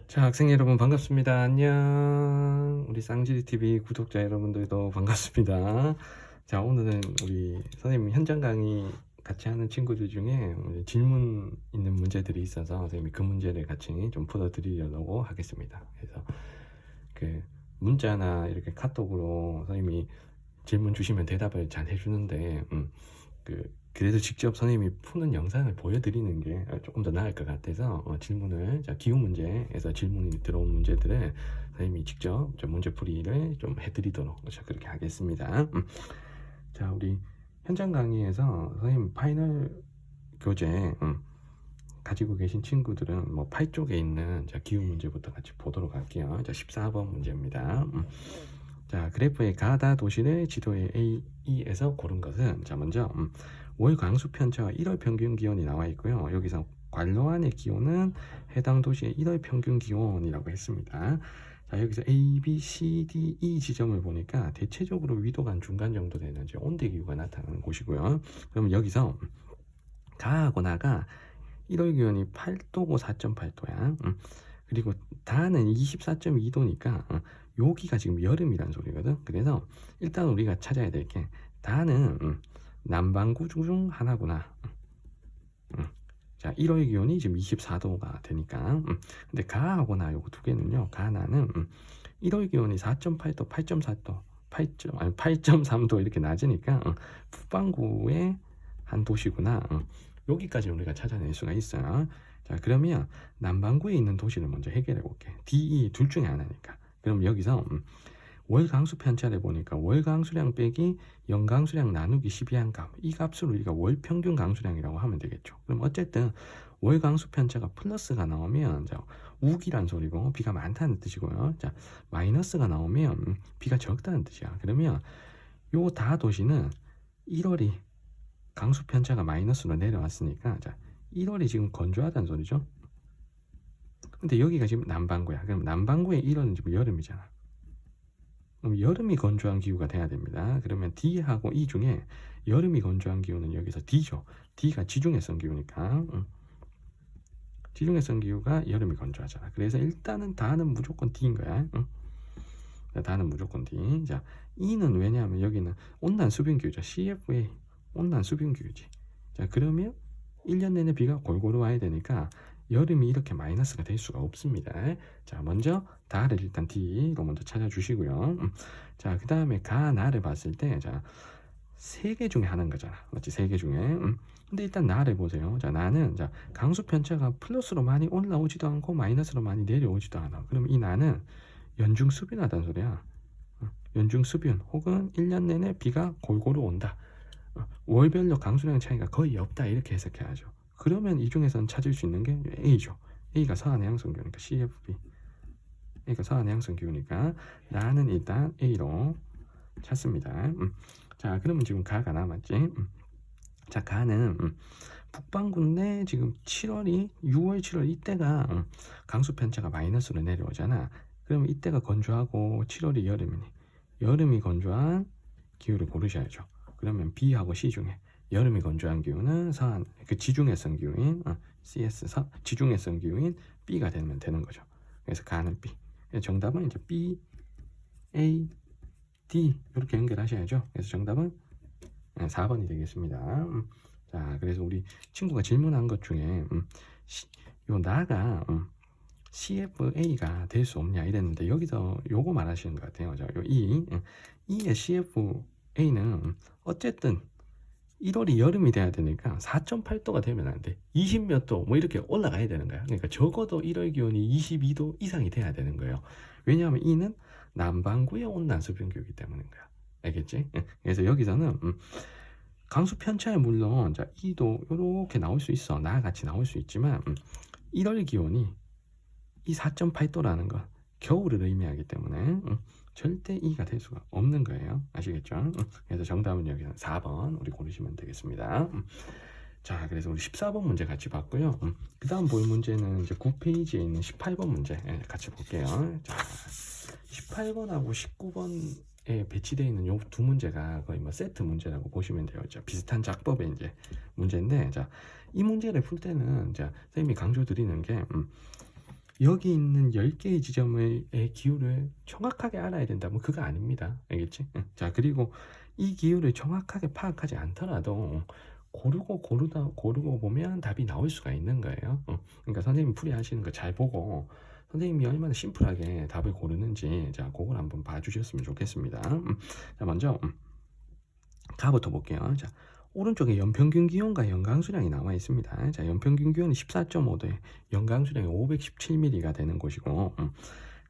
자, 학생 여러분 반갑습니다. 안녕. 우리 쌍지리TV 구독자 여러분들도 반갑습니다. 자, 오늘은 우리 선생님 현장 강의 같이 하는 친구들 중에 질문 있는 문제들이 있어서 선생님이 그 문제를 같이 좀 풀어드리려고 하겠습니다. 그래서 그 문자나 이렇게 카톡으로 선생님이 질문 주시면 대답을 잘 해주는데 그래도 직접 선생님이 푸는 영상을 보여드리는 게 조금 더 나을 것 같아서 질문을 기후 문제에서 질문이 들어온 문제들을 선생님이 직접 좀 문제풀이를 좀 해드리도록 그렇게 하겠습니다. 자, 우리 현장 강의에서 선생님 파이널 교재 가지고 계신 친구들은 뭐 8쪽에 있는 기후 문제부터 같이 보도록 할게요. 자, 14번 문제입니다. 자, 그래프의 가다 도시를 지도의 A, E에서 고른 것은, 자, 먼저 월 강수 편차와 1월 평균 기온이 나와 있고요. 여기서 괄호안의 기온은 해당 도시의 1월 평균 기온이라고 했습니다. 자, 여기서 A, B, C, D, E 지점을 보니까 대체적으로 위도가 중간 정도 되는 온대 기후가 나타나는 곳이고요. 그러면 여기서 가하고 나가 1월 기온이 8도고 4.8도야. 그리고 다는 24.2도니까 여기가 지금 여름이란 소리거든. 그래서 일단 우리가 찾아야 될 게 다는 남반구 중 하나구나. 자, 1월 기온이 지금 24도가 되니까 근데 가하고 나 요거 두 개는요. 가나는 1월 기온이 4.8도, 8.4도, 8.3도 이렇게 낮으니까 북반구의 한 도시구나. 여기까지 우리가 찾아낼 수가 있어요. 자, 그러면 남반구에 있는 도시를 먼저 해결해 볼게. D, E 둘 중에 하나니까. 그럼 여기서 월 강수 편차를 보니까 월 강수량 빼기 연 강수량 나누기 12한 값, 이 값을 우리가 월 평균 강수량이라고 하면 되겠죠. 그럼 어쨌든 월 강수 편차가 플러스가 나오면 우기란 소리고 비가 많다는 뜻이고요. 자, 마이너스가 나오면 비가 적다는 뜻이야. 그러면 요 다 도시는 1월이 강수 편차가 마이너스로 내려왔으니까, 자, 1월이 지금 건조하다는 소리죠. 근데 여기가 지금 남반구야. 그럼 남반구의 1월은 지금 여름이잖아. 그럼 여름이 건조한 기후가 돼야 됩니다. 그러면 D하고 E 중에 여름이 건조한 기후는 여기서 D죠. D가 지중해성 기후니까. 지중해성 기후가 여름이 건조하잖아. 그래서 일단은 다는 무조건 D인 거야. 다는 무조건 D. 자, E는 왜냐하면 여기는 온난 수분 기후죠. CFA 온난 수분 기후지. 자, 그러면 1년 내내 비가 골고루 와야 되니까 여름이 이렇게 마이너스가 될 수가 없습니다. 자, 먼저 다를 일단 D로 먼저 찾아주시고요. 자, 그 다음에 가나를 봤을 때, 자, 세 개 중에 하나인 거잖아. 맞지? 세 개 중에. 근데 일단 나를 보세요. 자, 나는 강수 편차가 플러스로 많이 올라오지도 않고 마이너스로 많이 내려오지도 않아. 그럼 이 나는 연중 수빈하다는 소리야. 연중 수빈 혹은 1년 내내 비가 골고루 온다. 월별로 강수량 차이가 거의 없다, 이렇게 해석해야죠. 그러면 이 중에서는 찾을 수 있는 게 A죠. A가 서한의 양성 기후니까 CFB. A가 서한의 양성 기후니까 나는 일단 A로 찾습니다. 자, 그러면 지금 가가 남았지. 자, 가는 북반구인데 지금 7월이 6월 7월 이때가 강수 편차가 마이너스로 내려오잖아. 그럼 이때가 건조하고 7월이 여름이니 여름이 건조한 기후를 고르셔야죠. 그러면 B하고 C 중에 여름이 건조한 기후는 서한 그 지중해성 기후인 CS 지중해성 기후인 B가 되면 되는 거죠. 그래서 가는 B. 정답은 이제 B, A, D 이렇게 연결하셔야죠. 그래서 정답은 4번이 되겠습니다. 자, 그래서 우리 친구가 질문한 것 중에 요 나가 CFA가 될 수 없냐 이랬는데 여기서 요거 말하시는 것 같아요. 자, 요 E의 CFA는 어쨌든 1월이 여름이 돼야 되니까 4.8도가 되면 안 돼. 20 몇 도 뭐 이렇게 올라가야 되는 거야. 그러니까 적어도 1월 기온이 22도 이상이 돼야 되는 거예요. 왜냐하면 E는 남반구의 온난 수분 기후이기 때문인 거야. 알겠지? 그래서 여기서는 강수 편차에 물론 자 2도 이렇게 나올 수 있어. 나와 같이 나올 수 있지만 1월 기온이 이 4.8도라는 건 겨울을 의미하기 때문에 절대 E가 될 수가 없는 거예요. 아시겠죠? 그래서 정답은 여기는 4번 우리 고르시면 되겠습니다. 자, 그래서 우리 14번 문제 같이 봤고요. 그 다음 볼 문제는 이제 9페이지에 있는 18번 문제 같이 볼게요. 자, 18번하고 19번에 배치되어 있는 요 두 문제가 거의 뭐 세트 문제라고 보시면 돼요. 자, 비슷한 작법의 이제 문제인데, 자, 이 문제를 풀 때는 자, 선생님이 강조드리는 게 여기 있는 10개의 지점의 기후를 정확하게 알아야 된다. 뭐 그거 아닙니다. 알겠지? 자, 그리고 이 기후를 정확하게 파악하지 않더라도 고르고 보면 답이 나올 수가 있는 거예요. 그러니까 선생님이 풀이하시는 거 잘 보고 선생님이 얼마나 심플하게 답을 고르는지 자, 그걸 한번 봐주셨으면 좋겠습니다. 자, 먼저 가부터 볼게요. 자, 오른쪽에 연평균 기온과 연강수량이 나와 있습니다. 자, 연평균 기온이 14.5도에 연강수량이 517mm가 되는 곳이고,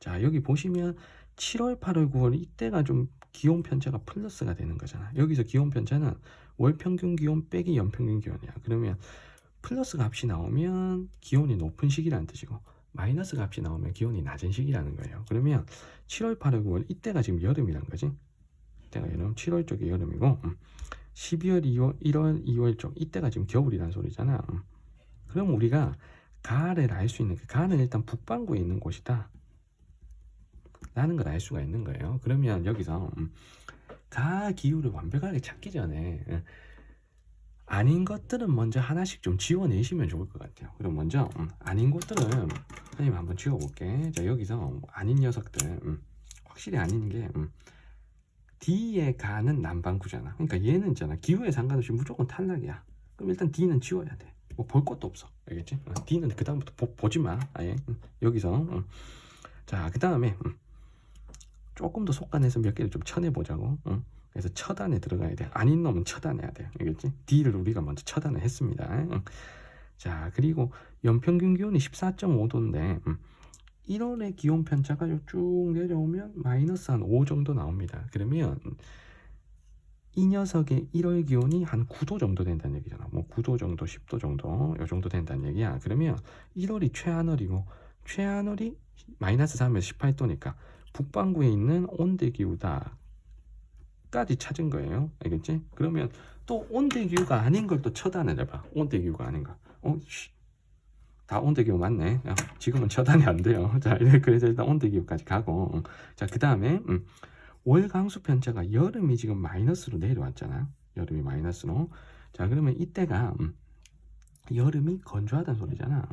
자, 여기 보시면 7월, 8월, 9월 이때가 좀 기온 편차가 플러스가 되는 거잖아. 여기서 기온 편차는 월 평균 기온 빼기 연평균 기온이야. 그러면 플러스 값이 나오면 기온이 높은 시기라는 뜻이고, 마이너스 값이 나오면 기온이 낮은 시기라는 거예요. 그러면 7월, 8월, 9월 이때가 지금 여름이란 거지. 이때가 여름, 7월 쪽이 여름이고, 12월, 2월, 1월, 2월 쪽 이때가 지금 겨울이란 소리잖아. 그럼 우리가 가을을 알 수 있는 게 가을은 일단 북반구에 있는 곳이다 라는 걸 알 수가 있는 거예요. 그러면 여기서 가을 기후를 완벽하게 찾기 전에 아닌 것들은 먼저 하나씩 좀 지워내시면 좋을 것 같아요. 그럼 먼저 아닌 것들은 선생님 한번 지워볼게. 자, 여기서 아닌 녀석들 확실히 아닌 게 D에 가는 남반구잖아. 그러니까 얘는 있잖아. 기후에 상관없이 무조건 탈락이야. 그럼 일단 D는 지워야 돼. 뭐 볼 것도 없어. 알겠지? D는 그 다음부터 보지 마. 아예 여기서 자, 그 다음에 조금 더 속간해서 몇 개를 좀 쳐내보자고. 그래서 처단에 들어가야 돼. 아닌 놈은 처단해야 돼. 알겠지? D를 우리가 먼저 처단을 했습니다. 자, 그리고 연평균 기온이 14.5도인데 1월의 기온 편차가 쭉 내려오면 마이너스 한 5 정도 나옵니다. 그러면 이 녀석의 1월 기온이 한 9도 정도 된다는 얘기잖아. 뭐 9도 정도, 10도 정도, 요 정도 된다는 얘기야. 그러면 1월이 최하늘이고 최하늘이 마이너스 3에서 18도니까 북반구에 있는 온대기후다 까지 찾은 거예요. 알겠지? 그러면 또 온대기후가 아닌 걸 또 처단을 해봐. 온대기후가 아닌 거. 다 온대기후 맞네. 지금은 처단이 안 돼요. 자, 그래서 일단 온대기후까지 가고. 자, 그 다음에 월 강수 편차가 여름이 지금 마이너스로 내려왔잖아. 여름이 마이너스로. 자, 그러면 이때가 여름이 건조하다는 소리잖아.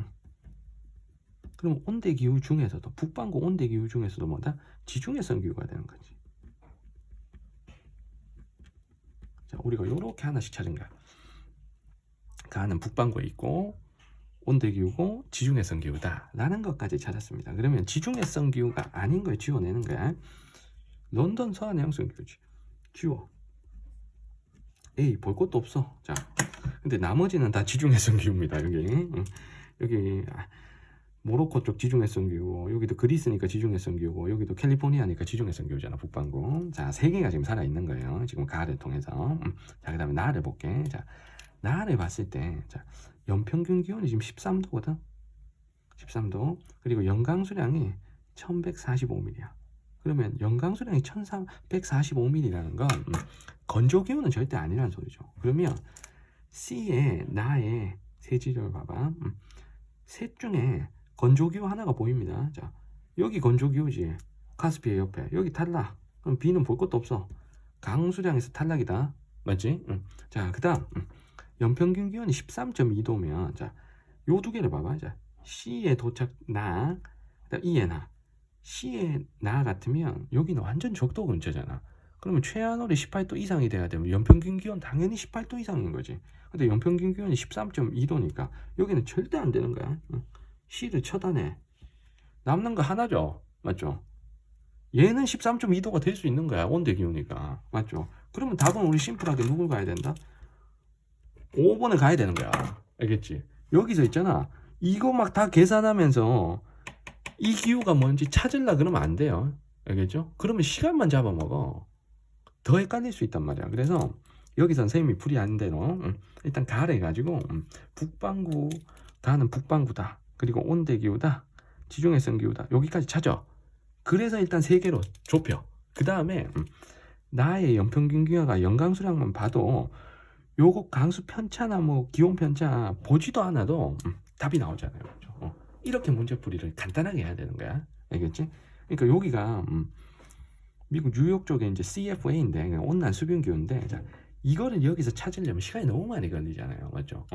그럼 온대기후 중에서도 북반구 온대기후 중에서도 뭐다? 지중해성 기후가 되는 거지. 자, 우리가 요렇게 하나씩 찾은 거야. 가는 북반구에 있고 온대기후고 지중해성 기후다 라는 것까지 찾았습니다. 그러면 지중해성 기후가 아닌 걸 지워내는 거야. 런던 서해안양성 기후지. 지워. 에이, 볼 것도 없어. 자, 근데 나머지는 다 지중해성 기후입니다. 여기 모로코 쪽 지중해성 기후, 여기도 그리스니까 지중해성 기후고, 여기도 캘리포니아니까 지중해성 기후잖아. 북반구. 자, 세 개가 지금 살아 있는 거예요. 지금 가을을 통해서. 자, 그다음에 나를 볼게. 자, 나를 봤을 때, 자, 연평균 기온이 지금 13도거든. 13도. 그리고 연강수량이 1145mm야. 그러면 연강수량이 1145mm라는 건 건조 기온은 절대 아니라는 소리죠. 그러면 C에 나의 세 지점을 봐봐. 셋 중에 건조 기후 하나가 보입니다. 자, 여기 건조 기후지. 카스피해 옆에. 여기 탈락. 그럼 B는 볼 것도 없어. 강수량에서 탈락이다. 맞지? 자, 그 다음 연평균 기온이 13.2도면 자, 요 두 개를 봐봐. 자, C에 도착 나, 그다음 E에 나. C에 나 같으면 여기는 완전 적도 근처잖아. 그러면 최하늘이 18도 이상이 돼야 되면 연평균 기온 당연히 18도 이상인 거지. 근데 연평균 기온이 13.2도니까 여기는 절대 안 되는 거야. C를 처단해. 남는 거 하나죠. 맞죠? 얘는 13.2도가 될 수 있는 거야. 온대 기후니까. 맞죠? 그러면 답은 우리 심플하게 누굴 가야 된다? 5번을 가야 되는 거야. 알겠지? 여기서 있잖아. 이거 막 다 계산하면서 이 기후가 뭔지 찾으려 그러면 안 돼요. 알겠죠? 그러면 시간만 잡아먹어. 더 헷갈릴 수 있단 말이야. 그래서 여기 선생님이 풀이한 대로 일단 가래가지고 북반구 가는 북반구다. 그리고 온대기후다. 지중해성 기후다. 여기까지 찾아. 그래서 일단 세 개로 좁혀. 그 다음에 나의 연평균 기후가 연강수량만 봐도 요거 강수 편차나 뭐 기온 편차 보지도 않아도 답이 나오잖아요. 그렇죠? 이렇게 문제풀이를 간단하게 해야 되는 거야. 알겠지? 그러니까 여기가 미국 뉴욕 쪽에 이제 CFA인데 온난 수변 기후인데 자, 이거를 여기서 찾으려면 시간이 너무 많이 걸리잖아요. 맞죠?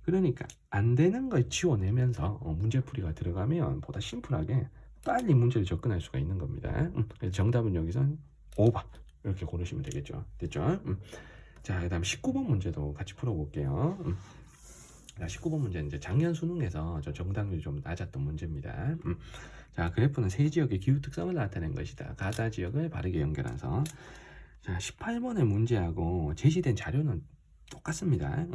그러니까 안 되는 걸 지워내면서 문제풀이가 들어가면 보다 심플하게 빨리 문제를 접근할 수가 있는 겁니다. 그래서 정답은 여기서 5번 이렇게 고르시면 되겠죠. 됐죠? 자, 그 다음 19번 문제도 같이 풀어볼게요. 자, 19번 문제는 이제 작년 수능에서 저 정답률이 좀 낮았던 문제입니다. 자, 그래프는 세 지역의 기후 특성을 나타낸 것이다. 가다 지역을 바르게 연결해서. 자, 18번의 문제하고 제시된 자료는 똑같습니다.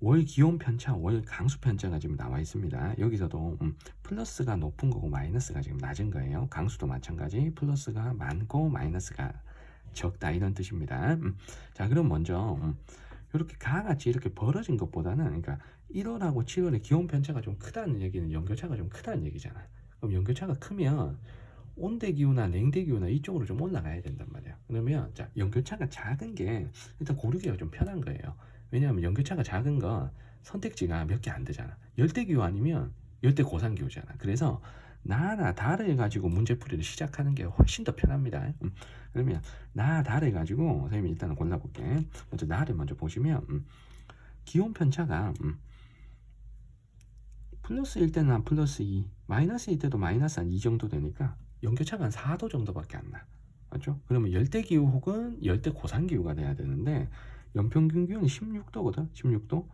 월 기온 편차, 월 강수 편차가 지금 나와 있습니다. 여기서도 플러스가 높은 거고 마이너스가 지금 낮은 거예요. 강수도 마찬가지, 플러스가 많고 마이너스가 적다 이런 뜻입니다. 자, 그럼 먼저 이렇게 가같이 이렇게 벌어진 것보다는, 그러니까 1월하고 7월의 기온 편차가 좀 크다는 얘기는 연교차가 좀 크다는 얘기잖아. 그럼 연교차가 크면 온대 기후나 냉대 기후나 이쪽으로 좀 올라가야 된단 말이야. 그러면 자, 연교차가 작은 게 일단 고르기가 좀 편한 거예요. 왜냐하면 연교차가 작은 거 선택지가 몇 개 안 되잖아. 열대 기후 아니면 열대 고산 기후잖아. 그래서 나나 다를 가지고 문제풀이를 시작하는 게 훨씬 더 편합니다. 그러면 나 다를 가지고 선생님이 일단은 골라볼게. 먼저 나를 먼저 보시면 기온 편차가 플러스 1 때는 한 플러스 2, 마이너스 2 때도 마이너스 한 2 정도 되니까 연교차가 한 4도 정도밖에 안 나. 맞죠? 그러면 열대기후 혹은 열대고산기후가 돼야 되는데 연평균 기온이 16도거든. 16도.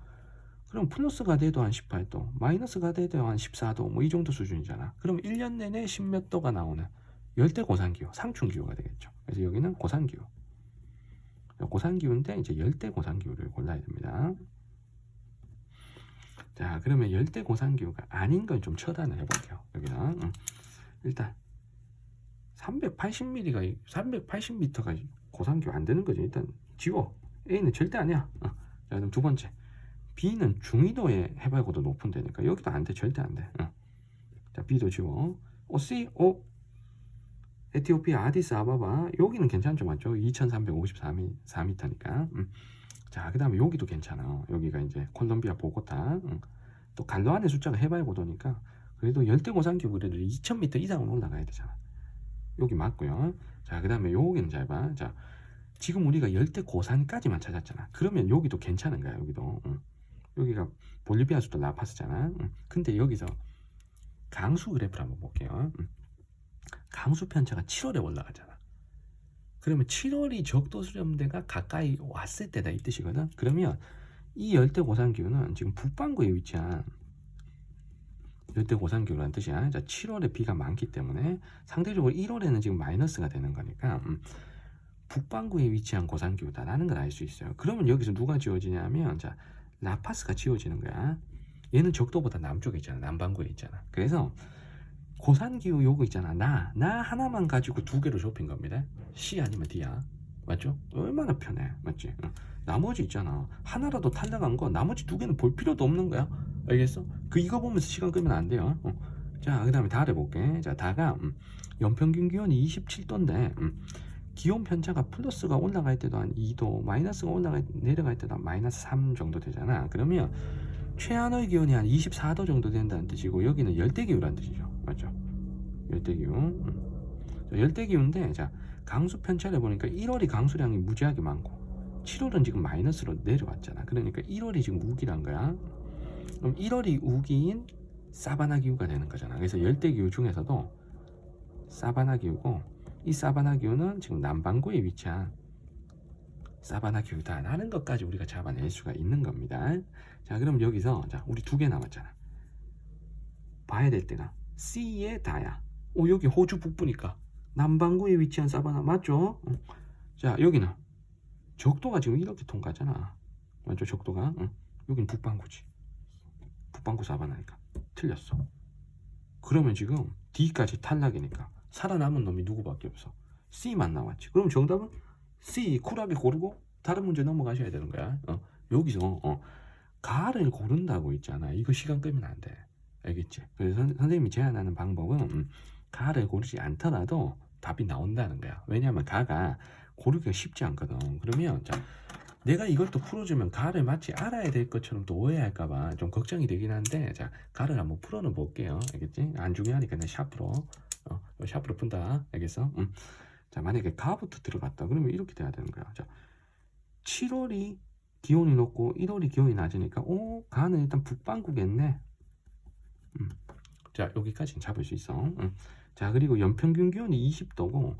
그럼 플러스가 돼도 한 18도, 마이너스가 돼도 한 14도, 뭐 이 정도 수준이잖아. 그럼 1년 내내 10몇 도가 나오는 열대고산기후, 상충기후가 되겠죠. 그래서 여기는 고산기후. 고산기후인데 이제 열대고산기후를 골라야 됩니다. 자, 그러면 열대고산기후가 아닌 걸 좀 처단을 해볼게요. 여기는 일단 380mm가 380m가 고산기후 안 되는 거지. 일단 지워. A는 절대 아니야. 자, 그럼 두 번째. B는 중위도의 해발고도 높은 데니까 여기도 안 돼. 절대 안 돼. 자, B도 지워. C, 에티오피아 아디스 아바바. 여기는 괜찮죠, 맞죠? 2354m니까. 자, 그 다음에 여기도 괜찮아. 여기가 이제 콜롬비아 보고타. 또 갈로안의 숫자가 해발고도니까 그래도 열대고산기후 그래도 2000m 이상으로 올라가야 되잖아. 여기 맞고요. 자, 그 다음에 여기는 잘 봐. 자, 지금 우리가 열대고산까지만 찾았잖아. 그러면 여기도 괜찮은 거야. 여기도. 여기가 볼리비아 수도 라파스잖아. 근데 여기서 강수 그래프를 한번 볼게요. 강수 편차가 7월에 올라가잖아. 그러면 7월이 적도 수렴대가 가까이 왔을 때다 이 뜻이거든. 그러면 이 열대고산기후는 지금 북반구에 위치한 열대고산기후라는 뜻이야. 자, 7월에 비가 많기 때문에 상대적으로 1월에는 지금 마이너스가 되는 거니까 북반구에 위치한 고산기후다라는 걸 알 수 있어요. 그러면 여기서 누가 지워지냐면 자, 라파스가 지워지는 거야. 얘는 적도보다 남쪽에 있잖아. 남반구에 있잖아. 그래서 고산기후 요거 있잖아. 나 하나만 가지고 두 개로 좁힌 겁니다. C 아니면 D야. 맞죠? 얼마나 편해. 맞지? 나머지 있잖아. 하나라도 탈락한 거 나머지 두 개는 볼 필요도 없는 거야. 알겠어? 이거 보면서 시간 끄면 안 돼요. 자, 그 다음에 다를 볼게. 자, 다가 연평균 기온이 27도인데 기온 편차가 플러스가 올라갈 때도 한 2도, 마이너스가 내려갈 때도 한 마이너스 3 정도 되잖아. 그러면 최하의 기온이 한 24도 정도 된다는 뜻이고 여기는 열대기후라는 뜻이죠. 맞죠? 열대기후. 열대기후인데 자, 강수 편차를 보니까 1월이 강수량이 무지하게 많고 7월은 지금 마이너스로 내려왔잖아. 그러니까 1월이 지금 우기란 거야. 그럼 1월이 우기인 사바나 기후가 되는 거잖아. 그래서 열대기후 중에서도 사바나 기후고 이 사바나 기후는 지금 남반구에 위치한 사바나 기후다라는 것까지 우리가 잡아낼 수가 있는 겁니다. 자, 그럼 여기서 자, 우리 두 개 남았잖아. 봐야 될 때가 C의 다야. 여기 호주 북부니까 남반구에 위치한 사바나 맞죠? 자, 여기는 적도가 지금 이렇게 통과하잖아. 맞죠? 적도가. 여기는 북반구지. 북반구 사바나니까 틀렸어. 그러면 지금 D까지 탈락이니까 살아남은 놈이 누구밖에 없어. C만 나왔지. 그럼 정답은 C 쿨하게 고르고 다른 문제 넘어가셔야 되는 거야. 여기서 가를 고른다고 있잖아. 이거 시간 끄면 안 돼. 알겠지? 그래서 선생님이 제안하는 방법은 가를 고르지 않더라도 답이 나온다는 거야. 왜냐하면 가가 고르기가 쉽지 않거든. 그러면 자, 내가 이걸 또 풀어주면 가를 마치 알아야 될 것처럼 또 오해할까봐 좀 걱정이 되긴 한데 자, 가를 한번 풀어는 볼게요. 알겠지? 안 중요하니까 그냥 샤프로 샤프로 푼다. 알겠어? 자, 만약에 가부터 들어갔다 그러면 이렇게 돼야 되는 거야. 자, 7월이 기온이 높고 1월이 기온이 낮으니까 가는 일단 북반구겠네. 자, 여기까지는 잡을 수 있어. 자, 그리고 연평균 기온이 20도고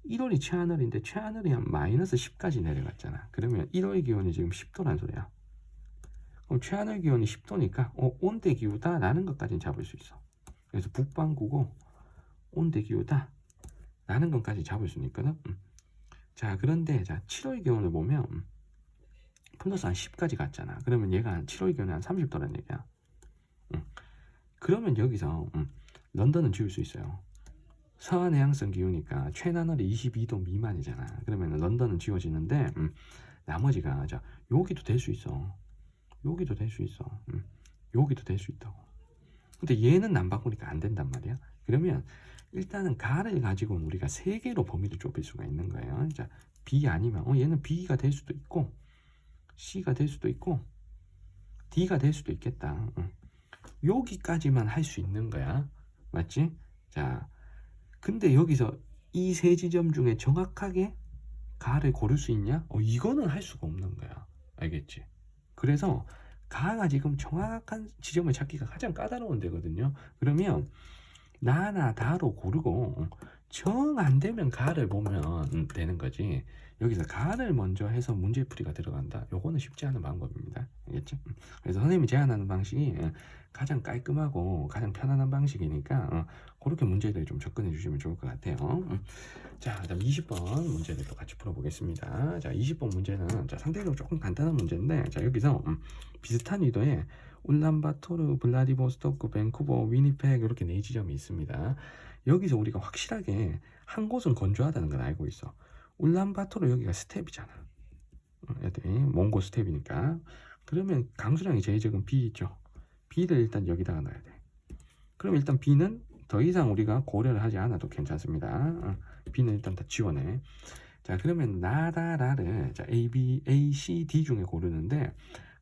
1월이 최하늘인데 최하늘이 한 마이너스 10까지 내려갔잖아. 그러면 1월 기온이 지금 10도란 소리야. 그럼 최하늘 기온이 10도니까 온대 기후다 라는 것까지는 잡을 수 있어. 그래서 북반구고 온대 기후다 라는 것까지 잡을 수 있거든. 자, 그런데 자 7월 기온을 보면 플러스 한 10까지 갔잖아. 그러면 얘가 한 7월 기온이 한 30도란 얘기야. 그러면 여기서 런던은 지울 수 있어요. 서한 해양성 기후니까 최나늘이 22도 미만이잖아. 그러면 런던은 지워지는데 나머지가 자 여기도 될 수 있어. 여기도 될 수 있어. 여기도 될 수 있다고. 근데 얘는 안 바꾸니까 안 된단 말이야. 그러면 일단은 가를 가지고 우리가 세 개로 범위를 좁힐 수가 있는 거예요. 자, B 아니면 얘는 B가 될 수도 있고 C가 될 수도 있고 D가 될 수도 있겠다. 여기까지만 할 수 있는 거야. 맞지? 자, 근데 여기서 이 세 지점 중에 정확하게 가를 고를 수 있냐? 이거는 할 수가 없는 거야. 알겠지? 그래서 가가 지금 정확한 지점을 찾기가 가장 까다로운 데거든요. 그러면 나나 다로 고르고 정 안 되면 가를 보면 되는 거지. 여기서 가를 먼저 해서 문제풀이가 들어간다. 요거는 쉽지 않은 방법입니다. 알겠지? 그래서 선생님이 제안하는 방식이 가장 깔끔하고 가장 편안한 방식이니까 그렇게 문제들 좀 접근해 주시면 좋을 것 같아요. 자, 그다음 20번 문제를 또 같이 풀어보겠습니다. 자, 20번 문제는 자, 상대적으로 조금 간단한 문제인데 자, 여기서 비슷한 의도의 울란바토르, 블라디보스토크, 밴쿠버, 위니펙 이렇게 네 지점이 있습니다. 여기서 우리가 확실하게 한 곳은 건조하다는 걸 알고 있어. 울란바토르 여기가 스텝이잖아. 몽고 스텝이니까. 그러면 강수량이 제일 적은 B 있죠. B를 일단 여기다가 넣어야 돼. 그럼 일단 B는 더 이상 우리가 고려를 하지 않아도 괜찮습니다. B는 일단 다 지워내. 자, 그러면 나다라를 자, A, B, A, C, D 중에 고르는데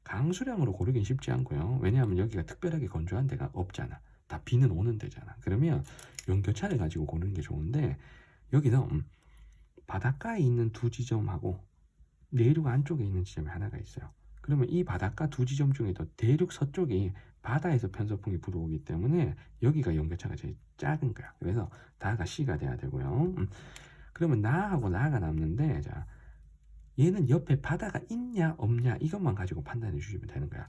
강수량으로 고르긴 쉽지 않고요. 왜냐하면 여기가 특별하게 건조한 데가 없잖아. 다 B는 오는 데잖아. 그러면 연교차를 가지고 고르는 게 좋은데 여기서 바닷가에 있는 두 지점하고 내륙 안쪽에 있는 지점이 하나가 있어요. 그러면 이 바닷가 두 지점 중에도 대륙 서쪽이 바다에서 편서풍이 불어오기 때문에 여기가 연교차가 제일 작은 거야. 그래서 다가 C가 돼야 되고요. 그러면 나하고 나가 남는데 자 얘는 옆에 바다가 있냐 없냐 이것만 가지고 판단해 주시면 되는 거야.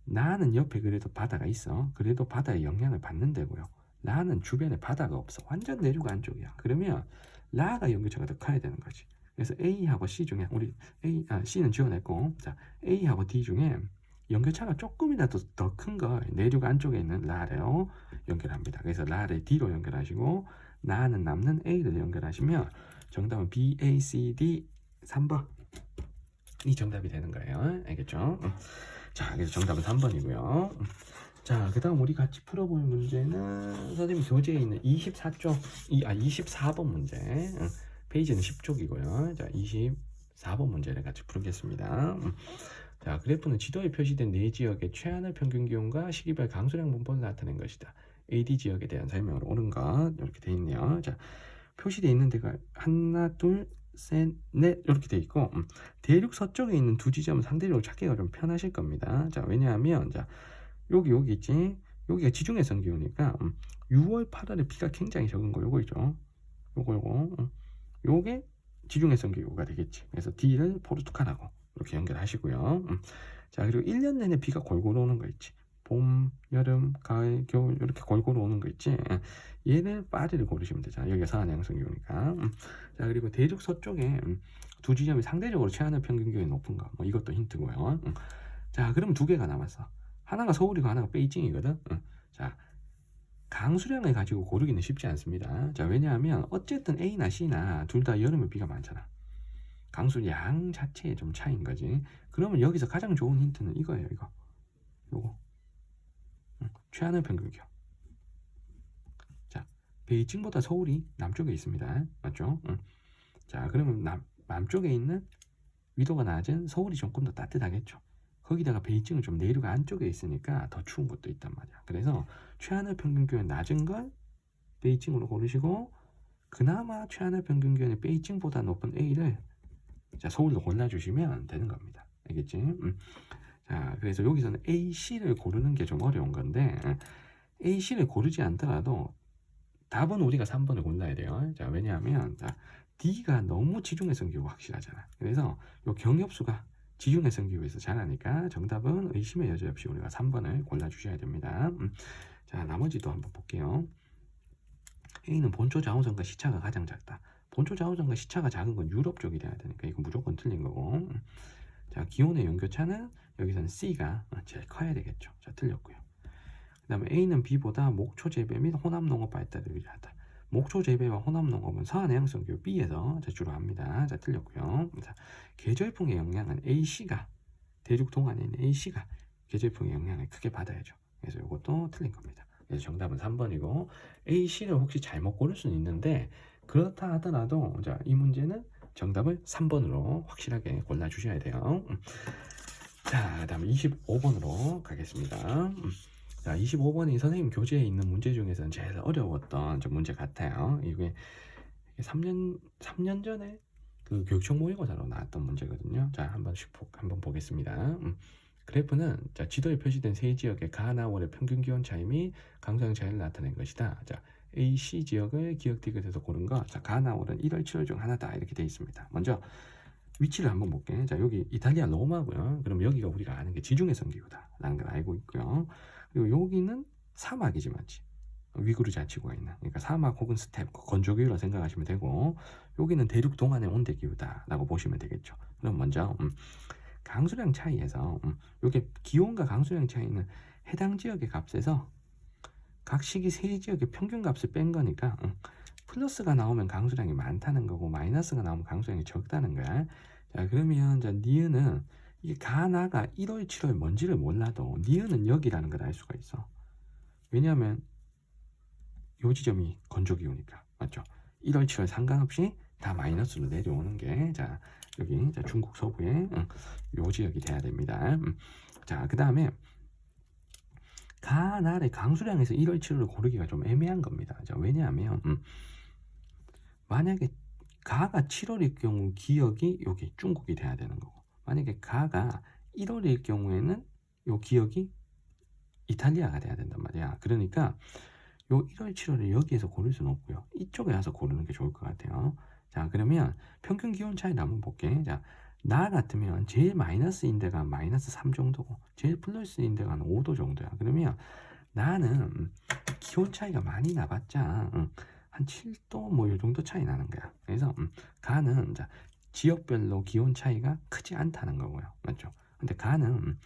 나는 옆에 그래도 바다가 있어. 그래도 바다의 영향을 받는 데고요. 나는 주변에 바다가 없어. 완전 내륙 안쪽이야. 그러면 라가 연교차가 더 커야 되는 거지. 그래서 A하고 C 중에 우리 C는 지워냈고 자 A하고 D 중에 연교차가 조금이라도 더 큰 거 내륙 안쪽에 있는 라로 연결합니다. 그래서 라를 D로 연결하시고 나는 남는 A를 연결하시면 정답은 B, A, C, D 3번 이 정답이 되는 거예요. 알겠죠? 자, 그래서 정답은 3번이고요. 자, 그 다음 우리 같이 풀어볼 문제는 선생님 교재에 있는 24번 문제. 페이지는 10쪽이고요. 자, 24번 문제를 같이 풀겠습니다. 자, 그래프는 지도에 표시된 네 지역의 최하늘 평균 기온과 시기별 강수량 분포를 나타낸 것이다. AD 지역에 대한 설명으로 옳은 것 이렇게 돼 있네요. 자, 표시되어 있는 데가 하나, 둘, 셋, 넷 이렇게 돼 있고 대륙 서쪽에 있는 두 지점은 상대적으로 찾기가 좀 편하실 겁니다. 자, 왜냐하면 자 여기 있지. 여기가 지중해성 기후니까 6월 8월에 비가 굉장히 적은 거 요거 있죠. 요게 지중해성 기후가 되겠지. 그래서 D를 포르투갈하고 이렇게 연결하시고요. 자, 그리고 1년 내내 비가 골고루 오는 거 있지. 봄, 여름, 가을, 겨울 이렇게 골고루 오는 거 있지. 얘를 파리를 고르시면 되잖아. 여기가 서한 해양성 기후니까. 자, 그리고 대륙 서쪽에 두 지점이 상대적으로 최하늘 평균 기온이 높은 거. 뭐 이것도 힌트고요. 자, 그럼 두 개가 남았어. 하나가 서울이고 하나가 베이징이거든. 자, 강수량을 가지고 고르기는 쉽지 않습니다. 자, 왜냐하면 어쨌든 A나 C나 둘 다 여름에 비가 많잖아. 강수량 자체에 좀 차이인 거지. 그러면 여기서 가장 좋은 힌트는 이거예요. 요거 최하늘 평균 기온. 자, 베이징보다 서울이 남쪽에 있습니다. 맞죠? 자, 그러면 남쪽에 있는 위도가 낮은 서울이 조금 더 따뜻하겠죠. 거기다가 베이징은 좀 내륙 안쪽에 있으니까 더 추운 곳도 있단 말이야. 그래서 최하늘 평균 기온이 낮은 걸 베이징으로 고르시고 그나마 최하늘 평균 기온이 베이징보다 높은 A를 자 서울로 골라주시면 되는 겁니다. 알겠지? 자, 그래서 여기서는 A, C를 고르는 게 좀 어려운 건데 A, C를 고르지 않더라도 답은 우리가 3번을 골라야 돼요. 자, 왜냐하면 자, D가 너무 지중해성 기호가 확실하잖아. 그래서 요 경엽수가 지중해성 기호에서 잘하니까 정답은 의심의 여지 없이 우리가 3번을 골라주셔야 됩니다. 자, 나머지도 한번 볼게요. A는 본초 좌우선과 시차가 가장 작다. 본초 좌우선과 시차가 작은 건 유럽 쪽이 돼야 되니까 이거 무조건 틀린 거고. 자, 기온의 연교차는 여기서는 C가 제일 커야 되겠죠. 자, 틀렸고요. 그 다음에 A는 B보다 목초 재배 및 혼합 농업 발달을 유리하다. 목초 재배와 혼합 농업은 서한 해양성 기후 B에서 주로 합니다. 자, 틀렸고요. 자, 계절풍의 영향은 AC가 대륙 동안에 있는 AC가 계절풍의 영향을 크게 받아야죠. 그래서 이것도 틀린 겁니다. 그래서 정답은 3번이고 AC를 혹시 잘못 고를 수는 있는데 그렇다 하더라도 자, 이 문제는 정답을 3번으로 확실하게 골라주셔야 돼요. 자, 다음 25번으로 가겠습니다. 자, 25번이 선생님 교재에 있는 문제 중에서는 제일 어려웠던 문제 같아요. 이게 3년 전에 그 교육청 모의고사로 나왔던 문제거든요. 자, 한번 보겠습니다. 그래프는 자, 지도에 표시된 세 지역의 가나 월의 평균 기온 차이 및 강수량 차이를 나타낸 것이다. 자, A, C 지역을 기억 디귿에서 고른 거. 자, 가나 월은 1월, 7월 중 하나다. 이렇게 되어 있습니다. 먼저 위치를 한번 볼게. 자, 여기 이탈리아 로마고요. 그럼 여기가 우리가 아는 게 지중해성 기후다 라는 걸 알고 있고요. 그리고 여기는 사막이지 맞지? 위구르 자치구가 있는, 그러니까 사막 혹은 스텝 건조기후라 생각하시면 되고, 여기는 대륙 동안의 온대 기후다 라고 보시면 되겠죠. 그럼 먼저 강수량 차이에서 이게 기온과 강수량 차이는 해당 지역의 값에서 각 시기 세 지역의 평균 값을 뺀 거니까 플러스가 나오면 강수량이 많다는 거고 마이너스가 나오면 강수량이 적다는 거야. 자, 그러면 자, 니은은 이게 가나가 1월, 7월 뭔지를 몰라도 니은은 여기라는 걸 알 수가 있어. 왜냐하면 요 지점이 건조기후니까 맞죠? 1월, 7월 상관없이 다 마이너스로 내려오는 게 자, 여기 자, 중국 서부에 요 지역이 돼야 됩니다. 자, 그 다음에 가나의 강수량에서 1월, 7월을 고르기가 좀 애매한 겁니다. 자, 왜냐하면 만약에 가가 7월일 경우 기역이 여기 중국이 돼야 되는 거고, 만약에 가가 1월일 경우에는 요 기역이 이탈리아가 돼야 된단 말이야. 그러니까 요 1월, 7월을 여기에서 고를 수는 없고요. 이쪽에 와서 고르는 게 좋을 것 같아요. 자, 그러면 평균 기온 차이를 한번 볼게. 자, 나 같으면 제일 마이너스인 데가 마이너스 3 정도고 제일 플러스인 데가 한 5도 정도야. 그러면 나는 기온 차이가 많이 나봤자 한 7도 뭐 이 정도 차이 나는 거야. 그래서 가는 자, 지역별로 기온 차이가 크지 않다는 거고요. 맞죠? 근데 가는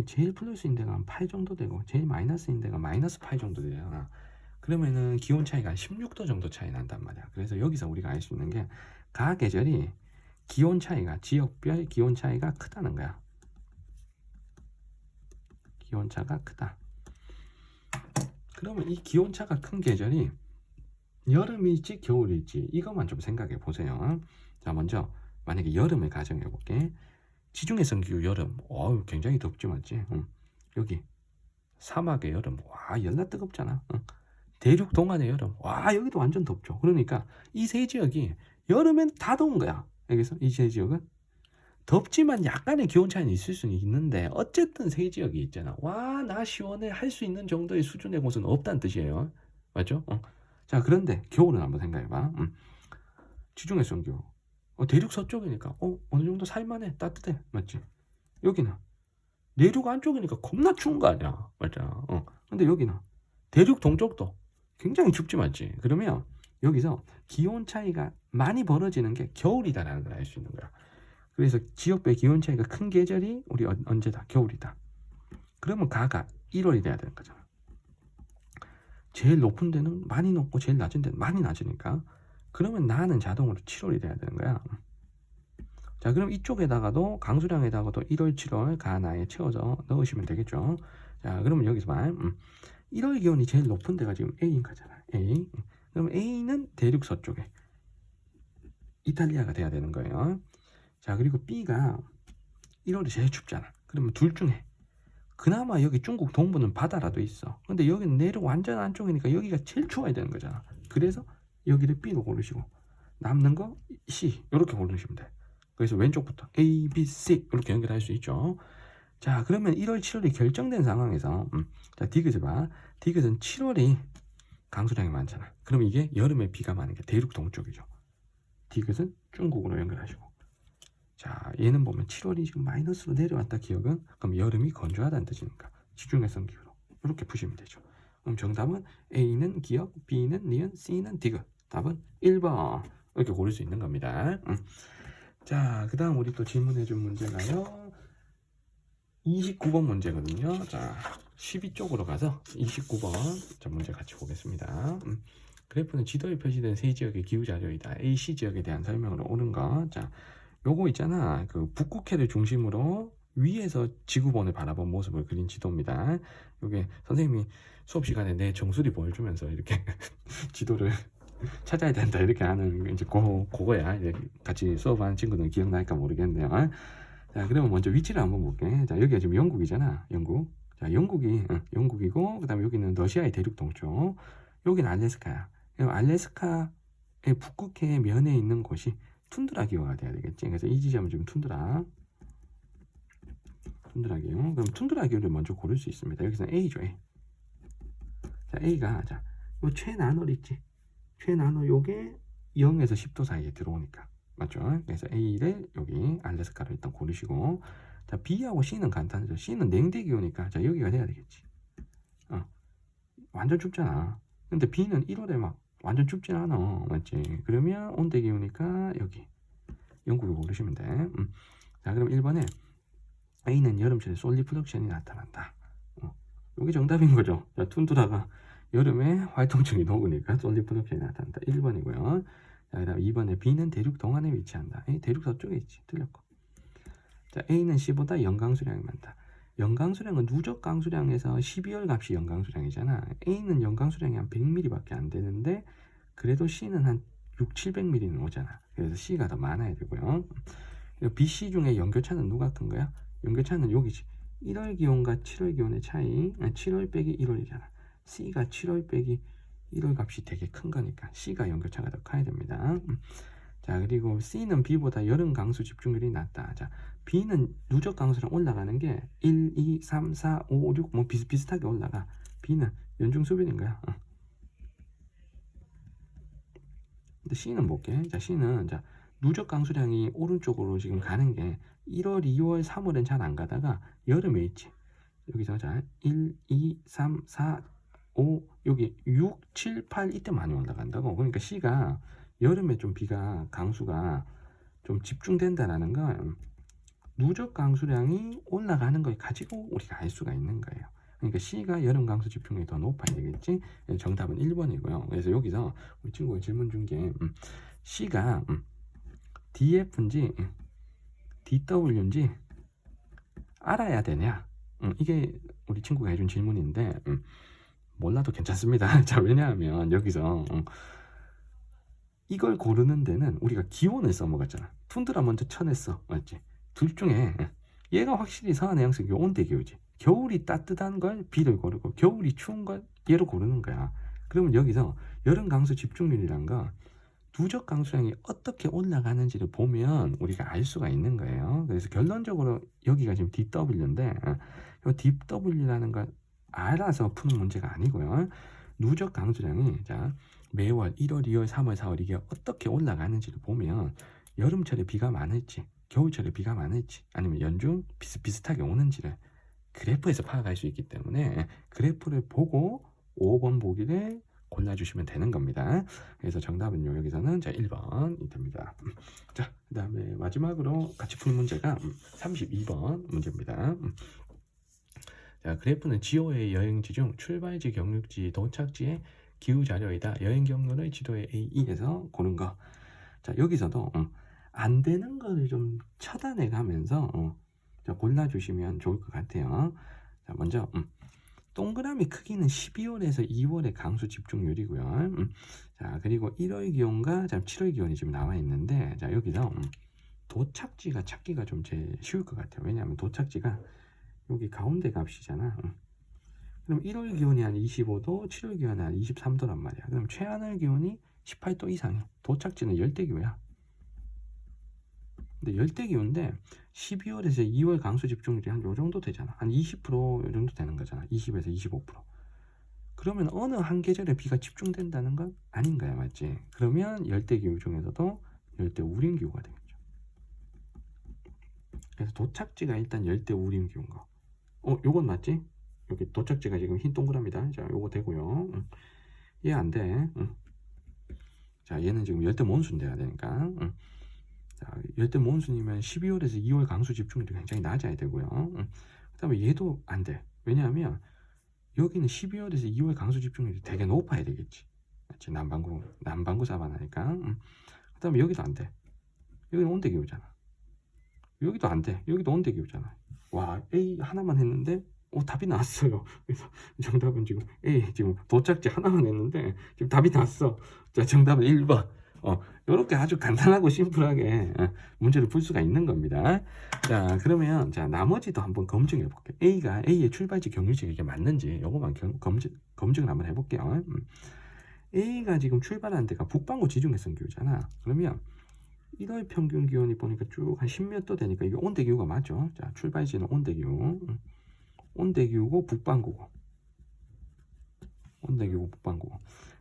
제일 플러스인 데가 한 8 정도 되고 제일 마이너스인 데가 마이너스 8 정도 되잖아. 그러면은 기온 차이가 한 16도 정도 차이 난단 말이야. 그래서 여기서 우리가 알 수 있는 게 가 계절이 기온 차이가 지역별 기온 차이가 크다는 거야. 기온 차가 크다. 그러면 이 기온 차가 큰 계절이 여름일지 겨울일지 이것만 좀 생각해 보세요. 자, 먼저 만약에 여름을 가정해 볼게. 지중해성 기후 여름, 굉장히 덥지 맞지? 여기 사막의 여름, 와 열나 뜨겁잖아. 대륙 동안의 여름, 와 여기도 완전 덥죠. 그러니까 이 세 지역이 여름엔 다 더운 거야. 여기서 이 세 지역은 덥지만 약간의 기온 차이는 있을 수는 있는데 어쨌든 세 지역이 있잖아. 와 나 시원해 할 수 있는 정도의 수준의 곳은 없다는 뜻이에요. 맞죠? 자, 그런데 겨울은 한번 생각해봐. 지중해성 기후, 대륙 서쪽이니까 어느 정도 살만해, 따뜻해, 맞지? 여기는 내륙 안쪽이니까 겁나 추운 거 아니야, 맞잖아. 근데 여기는 대륙 동쪽도 굉장히 춥지 맞지? 그러면 여기서 기온 차이가 많이 벌어지는 게 겨울이다라는 걸 알 수 있는 거야. 그래서 지역별 기온 차이가 큰 계절이 우리 언제다? 겨울이다. 그러면 가가 1월이 돼야 되는 거잖아. 제일 높은 데는 많이 높고 제일 낮은 데는 많이 낮으니까 그러면 나는 자동으로 7월이 돼야 되는 거야. 자, 그럼 이쪽에다가도 강수량에다가도 1월, 7월 가나에 채워서 넣으시면 되겠죠. 자, 그러면 여기서만 1월 기온이 제일 높은 데가 지금 A인 거잖아. A. 그럼 A는 대륙 서쪽에 이탈리아가 돼야 되는 거예요. 자, 그리고 B가 1월이 제일 춥잖아. 그러면 둘 중에 그나마 여기 중국 동부는 바다라도 있어. 근데 여기는 내륙 완전 안쪽이니까 여기가 제일 추워야 되는 거잖아. 그래서 여기를 B로 고르시고 남는 거 C 이렇게 고르시면 돼. 그래서 왼쪽부터 A, B, C 이렇게 연결할 수 있죠. 자, 그러면 1월, 7월이 결정된 상황에서 자, 디귿을 봐. 디귿은 7월이 강수량이 많잖아. 그럼 이게 여름에 비가 많은 게 대륙 동쪽이죠. 디귿은 중국으로 연결하시고. 자, 얘는 보면 7월이 지금 마이너스로 내려왔다 기억은? 그럼 여름이 건조하다는 뜻이니까 지중해성 기후로 이렇게 푸시면 되죠. 그럼 정답은 A는 기억, B는 니은, C는 디귿. 답은 1번 이렇게 고를 수 있는 겁니다. 자, 그 다음 우리 또 질문해준 문제가요 29번 문제거든요. 자, 12쪽으로 가서 29번 자, 문제 같이 보겠습니다. 그래프는 지도에 표시된 세 지역의 기후 자료이다. AC 지역에 대한 설명으로 오는 거. 자, 요거 있잖아. 그 북극해를 중심으로 위에서 지구본을 바라본 모습을 그린 지도입니다. 요게 선생님이 수업 시간에 내 정수리 보여주면서 이렇게 지도를 찾아야 된다 이렇게 하는 이제 그거야. 같이 수업하는 친구들은 기억날까 모르겠네요. 자, 그러면 먼저 위치를 한번 볼게. 자, 여기가 지금 영국이잖아. 영국. 자, 영국이고, 그 다음에 여기는 러시아의 대륙 동쪽. 여기는 알래스카야. 알래스카의 북극해 면에 있는 곳이 툰드라 기후가 돼야 되겠지. 그래서 이 지점은 지금 툰드라 기후. 그럼 툰드라 기후를 먼저 고를 수 있습니다. 여기서는 A죠, A. 자, A가, 자, 요 최나놀 있지. 최나놀 요게 0에서 10도 사이에 들어오니까. 맞죠? 그래서 A를 여기 알래스카로 일단 고르시고, 자, B하고 C는 간단하죠. C는 냉대 기후니까, 자, 여기가 돼야 되겠지. 완전 춥잖아. 근데 B는 1월에 막 완전 춥진 않아. 맞지? 그러면 온대 기후니까 여기 영국을 고르시면 돼. 자, 그럼 1번에 A는 여름철에 솔리 프덕션이 나타난다. 여기 정답인 거죠. 자, 툰드라가 여름에 활동층이 녹으니까 솔리 프덕션이 나타난다. 1번이고요. 자, 그 다음 2번에 B는 대륙 동안에 위치한다. 대륙 서쪽에 있지. 틀렸고. 자, A는 C보다 연강수량이 많다. 연강수량은 누적 강수량에서 12월 값이 연강수량이잖아. A는 연강수량이 한 100mm밖에 안 되는데 그래도 C는 한 6, 700mm는 오잖아. 그래서 C가 더 많아야 되고요. B, C 중에 연교차는 누가 큰 거야? 연교차는 여기지. 1월 기온과 7월 기온의 차이. 7월 빼기 1월이잖아. C가 7월 빼기 1월 값이 되게 큰 거니까 C가 연교차가 더 커야 됩니다. 자, 그리고 C는 B보다 여름 강수 집중률이 낮다. 자, B는 누적 강수량 올라가는 게 1, 2, 3, 4, 5, 6 뭐 비슷비슷하게 올라가. B는 연중 수변인 거야. 근데 C는 볼게. 자, C는 자, 누적 강수량이 오른쪽으로 지금 가는 게 1월, 2월, 3월엔 잘 안 가다가 여름에 있지. 여기서 자, 1, 2, 3, 4, 5 여기 6, 7, 8 이때 많이 올라간다고. 그러니까 C가 여름에 좀 비가 강수가 좀 집중된다라는 건 누적 강수량이 올라가는 걸 가지고 우리가 알 수가 있는 거예요. 그러니까 C가 여름 강수 집중률이 더 높아야 되겠지. 정답은 1번이고요. 그래서 여기서 우리 친구가 질문 준 게 C가 DF인지 DW인지 알아야 되냐? 이게 우리 친구가 해준 질문인데 몰라도 괜찮습니다. 자, 왜냐하면 여기서 이걸 고르는 데는 우리가 기온을 써먹었잖아. 툰드라 먼저 쳐냈어. 맞지? 둘 중에 얘가 확실히 서한해양성이 온대 기후지. 겨울이 따뜻한 걸 B를 고르고 겨울이 추운 걸 얘로 고르는 거야. 그러면 여기서 여름 강수 집중률이란 거 누적 강수량이 어떻게 올라가는지를 보면 우리가 알 수가 있는 거예요. 그래서 결론적으로 여기가 지금 DW인데 이 DW라는 걸 알아서 푸는 문제가 아니고요. 누적 강수량이 자 매월 1월, 2월, 3월, 4월 이게 어떻게 올라가는지를 보면 여름철에 비가 많을지 겨울철에 비가 많을지 아니면 연중 비슷비슷하게 오는지를 그래프에서 파악할 수 있기 때문에 그래프를 보고 5번 보기를 골라주시면 되는 겁니다. 그래서 정답은요 여기서는 자 1번이 됩니다. 자, 그 다음에 마지막으로 같이 풀 문제가 32번 문제입니다. 자, 그래프는 지호의 여행지 중 출발지, 경유지, 도착지의 기후 자료이다. 여행 경로를 지도의 A2에서 고른 거. 자, 여기서도 안 되는 거를 좀 차단해 가면서 자, 골라주시면 좋을 것 같아요. 자, 먼저 동그라미 크기는 12월에서 2월의 강수 집중률이고요. 자, 그리고 1월 기온과 7월 기온이 지금 나와 있는데, 자, 여기서 도착지가 찾기가 좀 제일 쉬울 것 같아요. 왜냐하면 도착지가 여기 가운데 값이잖아. 그럼 1월 기온이 한 25도, 7월 기온이 한 23도란 말이야. 그럼 최하늘 기온이 18도 이상이. 도착지는 열대 기후야. 근데 열대기후인데 12월에서 2월 강수 집중률이 한 요 정도 되잖아. 한 20%요 정도 되는 거잖아. 20에서 25%. 그러면 어느 한 계절에 비가 집중된다는 건 아닌 거야, 맞지? 그러면 열대기후 중에서도 열대우림기후가 되겠죠. 그래서 도착지가 일단 열대우림기후인 거. 요건 맞지? 여기 도착지가 지금 흰 동그라미다. 자, 요거 되고요. 얘 안 돼. 자, 얘는 지금 열대 몬순 돼야 되니까. 자, 열대 몬순이면 12월에서 2월 강수 집중률이 굉장히 낮아야 되고요. 그 다음에 얘도 안 돼. 왜냐하면 여기는 12월에서 2월 강수 집중률이 되게 높아야 되겠지. 맞지? 남반구 사바나니까. 그 다음에 여기도 안 돼. 여기는 온대기후잖아. 여기도 안 돼. 여기도 온대기후잖아. 와, A 하나만 했는데 답이 나왔어요. 그래서 정답은 지금 A, 지금 도착지 하나만 했는데 지금 답이 났어. 자, 정답은 1번. 이렇게 아주 간단하고 심플하게 문제를 풀 수가 있는 겁니다. 자, 그러면 자, 나머지도 한번 검증해 볼게요. A의 출발지 경유지가 이게 맞는지 요거만 검증을 한번 해볼게요. A가 지금 출발하는 데가 북반구 지중해성 기후잖아. 그러면 1월 평균 기온이 보니까 쭉 한 10몇 도 되니까 이게 온대기후가 맞죠? 자, 출발지는 온대기후. 온대기후고 북반구고. 온대기후 북반구고.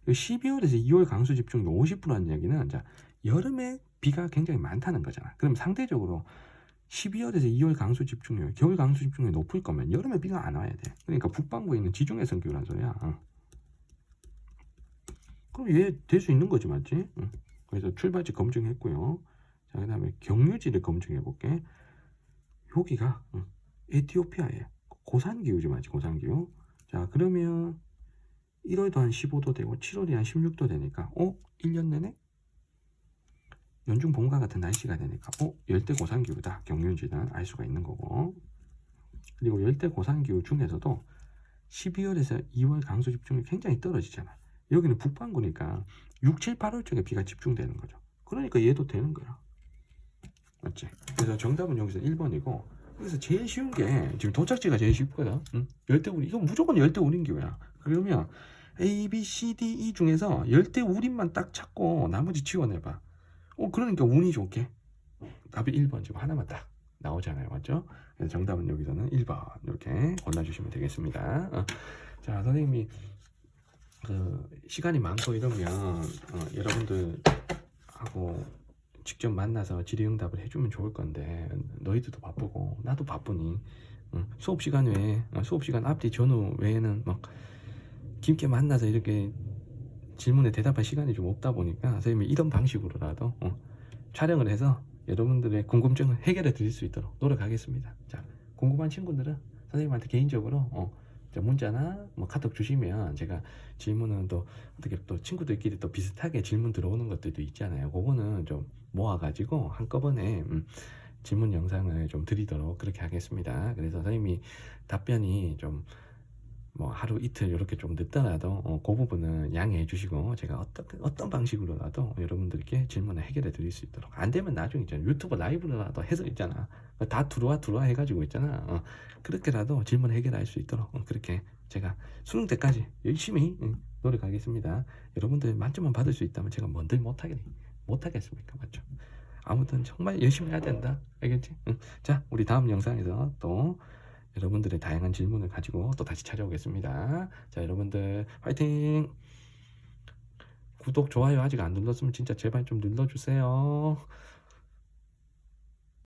12월에서 2월 강수 집중률 50%라는 얘기는 자, 여름에 비가 굉장히 많다는 거잖아. 그럼 상대적으로 12월에서 2월 강수 집중률, 겨울 강수 집중률이 높을 거면 여름에 비가 안 와야 돼. 그러니까 북반구에 있는 지중해성 기후란 소리야. 그럼 얘 될 수 있는 거지, 맞지? 그래서 출발지 검증했고요. 자, 그 다음에 경유지를 검증해 볼게. 여기가 에티오피아에 고산기후지, 맞지? 고산기후. 자, 그러면 1월도 한 15도 되고 7월이 한 16도 되니까 1년 내내 연중 봄과 같은 날씨가 되니까 열대 고산기후다. 경유지는 알 수가 있는 거고. 그리고 열대 고산기후 중에서도 12월에서 2월 강수 집중률이 굉장히 떨어지잖아. 여기는 북반구니까 6, 7, 8월 쪽에 비가 집중되는 거죠. 그러니까 얘도 되는 거야. 맞지? 그래서 정답은 여기서 1번이고, 그래서 제일 쉬운 게 지금 도착지가 제일 쉽거든. 열대우림, 이건 무조건 열대우림 기후야. 그러면 A, B, C, D, E 중에서 열대우림만 딱 찾고 나머지 지원해봐. 그러니까 운이 좋게 답이 1번 지금 하나만 딱 나오잖아요. 맞죠? 그래서 정답은 여기서는 1번 이렇게 골라주시면 되겠습니다. 자, 선생님이 시간이 많고 이러면 여러분들하고 직접 만나서 질의응답을 해주면 좋을 건데 너희들도 바쁘고 나도 바쁘니 수업 시간 외에 수업 시간 앞뒤 전후 외에는 막 깊게 만나서 이렇게 질문에 대답할 시간이 좀 없다 보니까 선생님이 이런 방식으로라도 촬영을 해서 여러분들의 궁금증을 해결해 드릴 수 있도록 노력하겠습니다. 자, 궁금한 친구들은 선생님한테 개인적으로 문자나 카톡 주시면 제가 질문은 또 어떻게 또 친구들끼리 또 비슷하게 질문 들어오는 것들도 있잖아요. 그거는 좀 모아가지고 한꺼번에 질문 영상을 좀 드리도록 그렇게 하겠습니다. 그래서 선생님이 답변이 좀 하루 이틀 이렇게 좀 늦더라도 그 부분은 양해해 주시고 제가 어떤 방식으로라도 여러분들께 질문을 해결해 드릴 수 있도록, 안 되면 나중에 있잖아 유튜브 라이브로라도 해서 있잖아 다 들어와 해가지고 있잖아 그렇게라도 질문 해결할 수 있도록 그렇게 제가 수능 때까지 열심히 노력하겠습니다. 여러분들 만점만 받을 수 있다면 제가 뭔들 못하겠습니까? 맞죠? 아무튼 정말 열심히 해야 된다. 알겠지? 자, 우리 다음 영상에서 또 여러분들의 다양한 질문을 가지고 또 다시 찾아오겠습니다. 자, 여러분들 화이팅! 구독, 좋아요 아직 안 눌렀으면 진짜 제발 좀 눌러주세요.